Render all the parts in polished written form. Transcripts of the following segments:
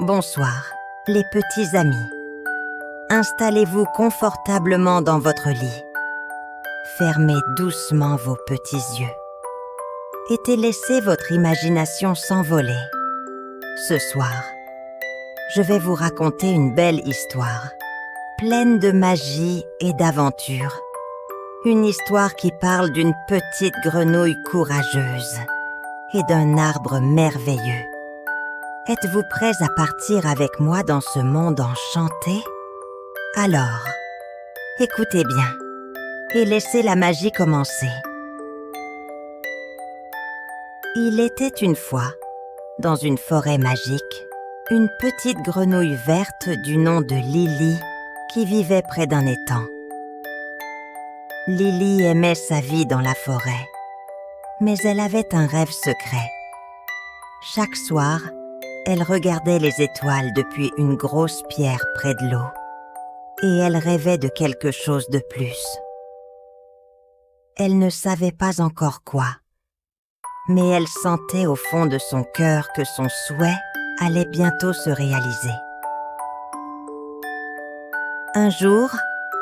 Bonsoir, les petits amis. Installez-vous confortablement dans votre lit. Fermez doucement vos petits yeux et laissez votre imagination s'envoler. Ce soir, je vais vous raconter une belle histoire, pleine de magie et d'aventure. Une histoire qui parle d'une petite grenouille courageuse et d'un arbre merveilleux. Êtes-vous prêts à partir avec moi dans ce monde enchanté? Alors, écoutez bien et laissez la magie commencer. Il était une fois, dans une forêt magique, une petite grenouille verte du nom de Lily qui vivait près d'un étang. Lily aimait sa vie dans la forêt, mais elle avait un rêve secret. Chaque soir, elle regardait les étoiles depuis une grosse pierre près de l'eau, et elle rêvait de quelque chose de plus. Elle ne savait pas encore quoi, mais elle sentait au fond de son cœur que son souhait allait bientôt se réaliser. Un jour,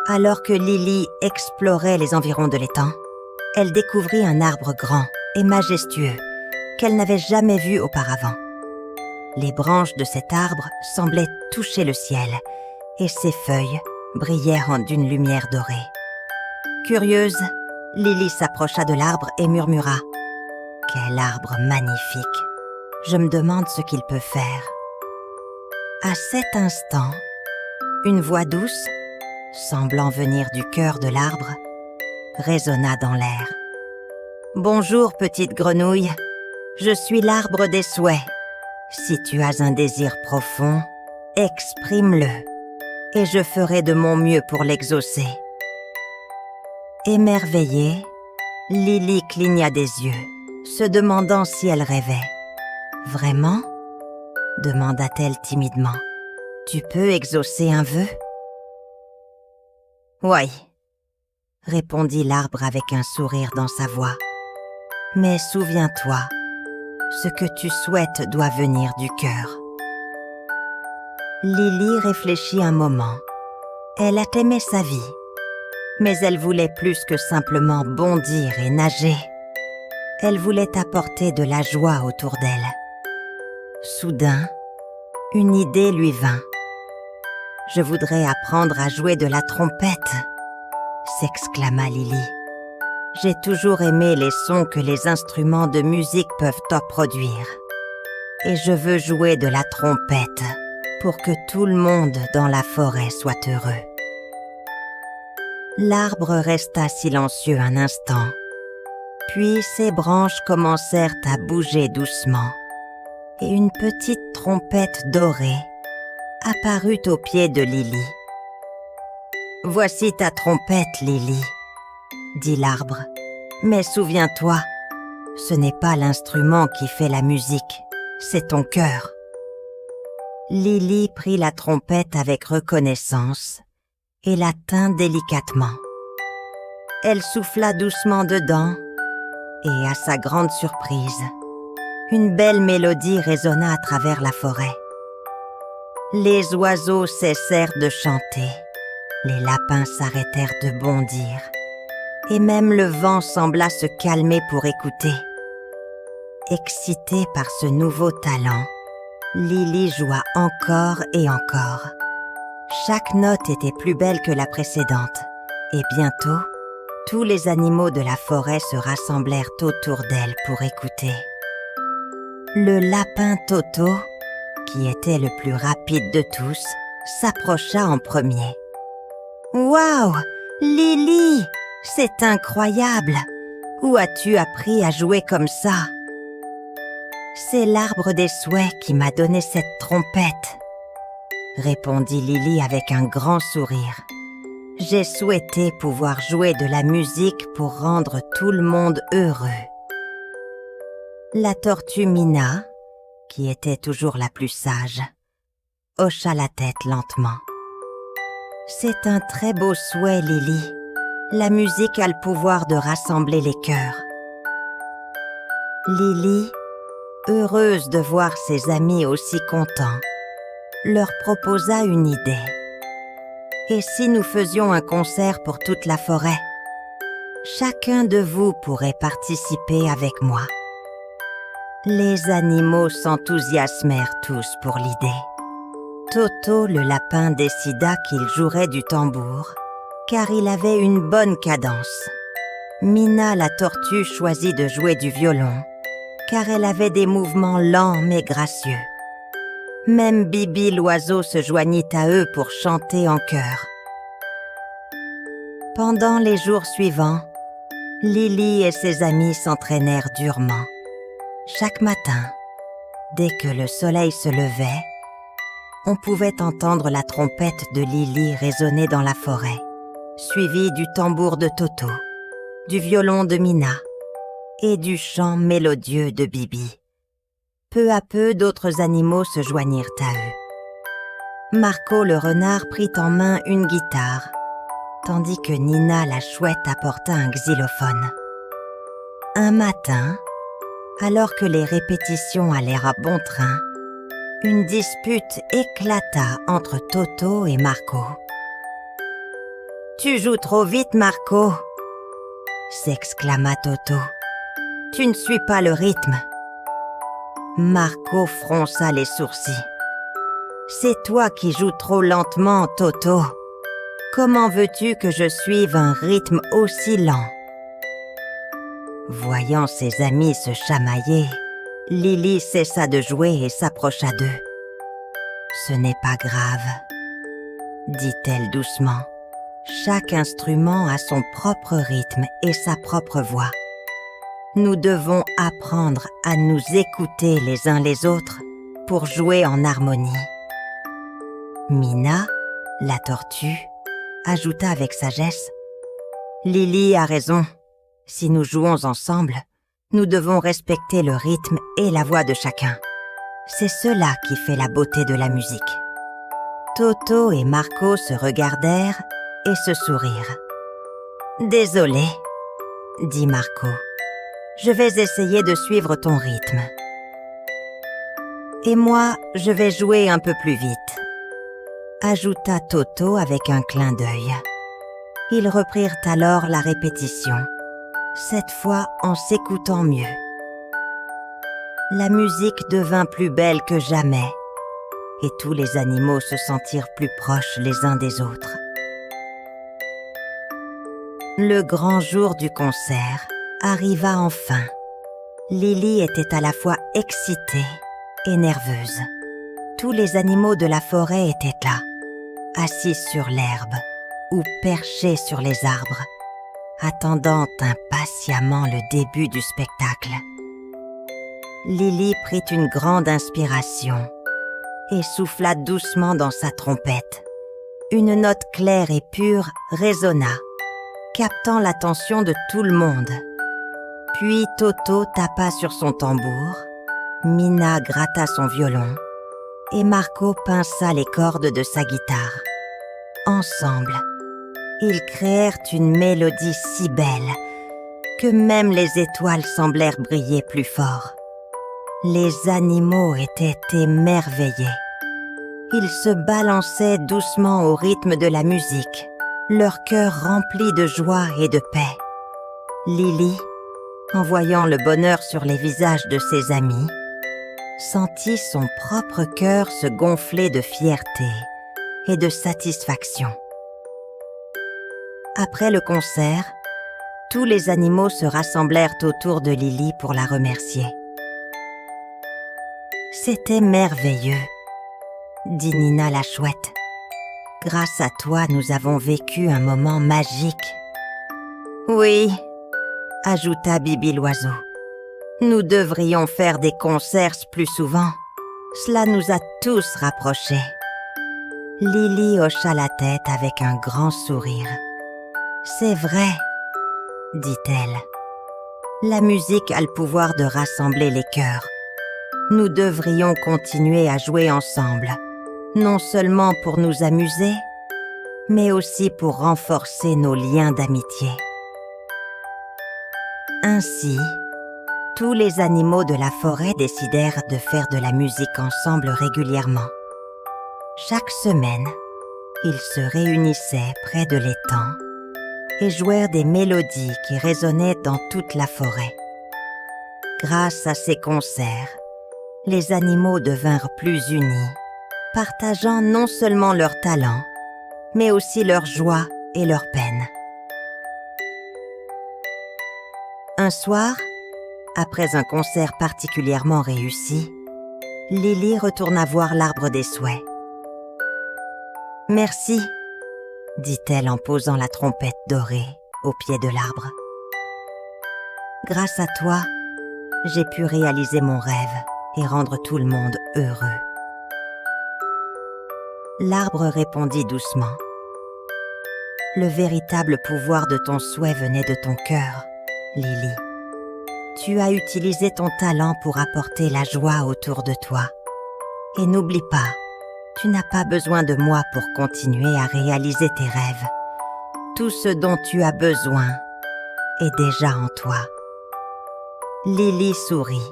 alors que Lily explorait les environs de l'étang, elle découvrit un arbre grand et majestueux qu'elle n'avait jamais vu auparavant. Les branches de cet arbre semblaient toucher le ciel et ses feuilles brillaient d'une lumière dorée. Curieuse, Lily s'approcha de l'arbre et murmura « Quel arbre magnifique! Je me demande ce qu'il peut faire. » À cet instant, une voix douce, semblant venir du cœur de l'arbre, résonna dans l'air. « Bonjour, petite grenouille, je suis l'arbre des souhaits. Si tu as un désir profond, exprime-le, et je ferai de mon mieux pour l'exaucer. » Émerveillée, Lily cligna des yeux, se demandant si elle rêvait. « Vraiment ?» demanda-t-elle timidement. « Tu peux exaucer un vœu ?» « Oui, » répondit l'arbre avec un sourire dans sa voix. « Mais souviens-toi, ce que tu souhaites doit venir du cœur. » Lily réfléchit un moment. Elle aimait sa vie, mais elle voulait plus que simplement bondir et nager. Elle voulait apporter de la joie autour d'elle. Soudain, une idée lui vint. « Je voudrais apprendre à jouer de la trompette !» s'exclama Lily. « J'ai toujours aimé les sons que les instruments de musique peuvent produire. Et je veux jouer de la trompette pour que tout le monde dans la forêt soit heureux. » L'arbre resta silencieux un instant, puis ses branches commencèrent à bouger doucement, et une petite trompette dorée apparut au pied de Lily. « Voici ta trompette, Lily, » dit l'arbre. « Mais souviens-toi, ce n'est pas l'instrument qui fait la musique, c'est ton cœur. » Lily prit la trompette avec reconnaissance et la tint délicatement. Elle souffla doucement dedans et, à sa grande surprise, une belle mélodie résonna à travers la forêt. Les oiseaux cessèrent de chanter, les lapins s'arrêtèrent de bondir, et même le vent sembla se calmer pour écouter. Excitée par ce nouveau talent, Lily joua encore et encore. Chaque note était plus belle que la précédente, et bientôt, tous les animaux de la forêt se rassemblèrent autour d'elle pour écouter. Le lapin Toto, qui était le plus rapide de tous, s'approcha en premier. « Waouh, Lily, c'est incroyable! Où as-tu appris à jouer comme ça? » « C'est l'arbre des souhaits qui m'a donné cette trompette, » répondit Lily avec un grand sourire. « J'ai souhaité pouvoir jouer de la musique pour rendre tout le monde heureux. » La tortue Mina, qui était toujours la plus sage, hocha la tête lentement. « C'est un très beau souhait, Lily. La musique a le pouvoir de rassembler les cœurs. » Lily, heureuse de voir ses amis aussi contents, leur proposa une idée. Et si nous faisions un concert pour toute la forêt? Chacun de vous pourrait participer avec moi. Les animaux s'enthousiasmèrent tous pour l'idée. Toto le lapin décida qu'il jouerait du tambour, car il avait une bonne cadence. Mina la tortue choisit de jouer du violon, car elle avait des mouvements lents mais gracieux. Même Bibi l'oiseau se joignit à eux pour chanter en chœur. Pendant les jours suivants, Lily et ses amis s'entraînèrent durement. Chaque matin, dès que le soleil se levait, on pouvait entendre la trompette de Lily résonner dans la forêt, suivie du tambour de Toto, du violon de Mina et du chant mélodieux de Bibi. Peu à peu, d'autres animaux se joignirent à eux. Marco le renard prit en main une guitare, tandis que Nina la chouette apporta un xylophone. Un matin, alors que les répétitions allèrent à bon train, une dispute éclata entre Toto et Marco. « Tu joues trop vite, Marco !» s'exclama Toto. « Tu ne suis pas le rythme. » Marco fronça les sourcils. « C'est toi qui joues trop lentement, Toto. Comment veux-tu que je suive un rythme aussi lent ?» Voyant ses amis se chamailler, Lily cessa de jouer et s'approcha d'eux. « Ce n'est pas grave, » dit-elle doucement. « Chaque instrument a son propre rythme et sa propre voix. Nous devons apprendre à nous écouter les uns les autres pour jouer en harmonie. » Mina, la tortue, ajouta avec sagesse. « Lily a raison. Si nous jouons ensemble, nous devons respecter le rythme et la voix de chacun. C'est cela qui fait la beauté de la musique. » Toto et Marco se regardèrent et se sourirent. « Désolé, » dit Marco. « Je vais essayer de suivre ton rythme. »« Et moi, je vais jouer un peu plus vite, » ajouta Toto avec un clin d'œil. Ils reprirent alors la répétition, cette fois en s'écoutant mieux. La musique devint plus belle que jamais, et tous les animaux se sentirent plus proches les uns des autres. Le grand jour du concert arriva enfin. Lily était à la fois excitée et nerveuse. Tous les animaux de la forêt étaient là, assis sur l'herbe ou perchés sur les arbres, attendant impatiemment le début du spectacle. Lily prit une grande inspiration et souffla doucement dans sa trompette. Une note claire et pure résonna, captant l'attention de tout le monde. Puis Toto tapa sur son tambour, Mina gratta son violon et Marco pinça les cordes de sa guitare. Ensemble, ils créèrent une mélodie si belle que même les étoiles semblèrent briller plus fort. Les animaux étaient émerveillés. Ils se balançaient doucement au rythme de la musique, leur cœur rempli de joie et de paix. Lily, en voyant le bonheur sur les visages de ses amis, sentit son propre cœur se gonfler de fierté et de satisfaction. Après le concert, tous les animaux se rassemblèrent autour de Lily pour la remercier. « C'était merveilleux, » dit Nina la chouette. « Grâce à toi, nous avons vécu un moment magique. »« Oui, » ajouta Bibi l'oiseau. « Nous devrions faire des concerts plus souvent. Cela nous a tous rapprochés. » Lily hocha la tête avec un grand sourire. « C'est vrai, » dit-elle. « La musique a le pouvoir de rassembler les cœurs. Nous devrions continuer à jouer ensemble, non seulement pour nous amuser, mais aussi pour renforcer nos liens d'amitié. » Ainsi, tous les animaux de la forêt décidèrent de faire de la musique ensemble régulièrement. Chaque semaine, ils se réunissaient près de l'étang et jouèrent des mélodies qui résonnaient dans toute la forêt. Grâce à ces concerts, les animaux devinrent plus unis, partageant non seulement leurs talents, mais aussi leur joie et leur peine. Un soir, après un concert particulièrement réussi, Lily retourna voir l'arbre des souhaits. « Merci », dit-elle en posant la trompette dorée au pied de l'arbre. « Grâce à toi, j'ai pu réaliser mon rêve et rendre tout le monde heureux. » L'arbre répondit doucement. « Le véritable pouvoir de ton souhait venait de ton cœur, Lily. Tu as utilisé ton talent pour apporter la joie autour de toi. Et n'oublie pas, tu n'as pas besoin de moi pour continuer à réaliser tes rêves. Tout ce dont tu as besoin est déjà en toi. » Lily sourit,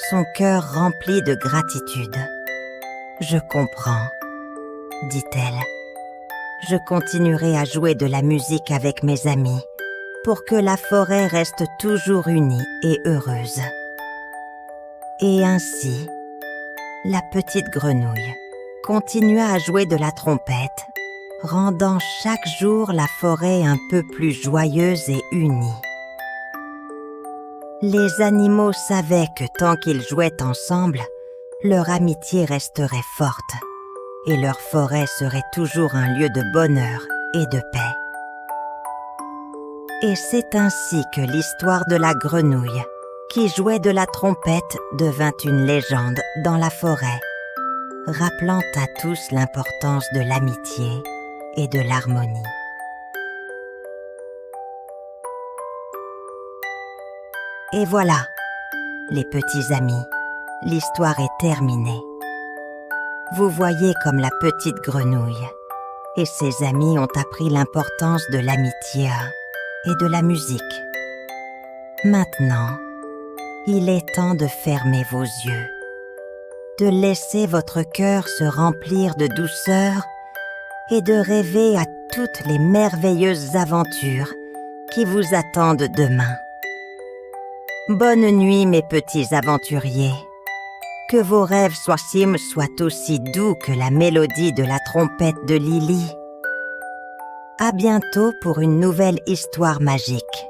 son cœur rempli de gratitude. « Je comprends, » dit-elle. « Je continuerai à jouer de la musique avec mes amis pour que la forêt reste toujours unie et heureuse. » Et ainsi, la petite grenouille continua à jouer de la trompette, rendant chaque jour la forêt un peu plus joyeuse et unie. Les animaux savaient que tant qu'ils jouaient ensemble, leur amitié resterait forte et leur forêt serait toujours un lieu de bonheur et de paix. Et c'est ainsi que l'histoire de la grenouille qui jouait de la trompette devint une légende dans la forêt, rappelant à tous l'importance de l'amitié et de l'harmonie. Et voilà, les petits amis, l'histoire est terminée. Vous voyez comme la petite grenouille et ses amis ont appris l'importance de l'amitié et de la musique. Maintenant, il est temps de fermer vos yeux, de laisser votre cœur se remplir de douceur et de rêver à toutes les merveilleuses aventures qui vous attendent demain. Bonne nuit, mes petits aventuriers. Que vos rêves soient aussi doux que la mélodie de la trompette de Lily. À bientôt pour une nouvelle histoire magique.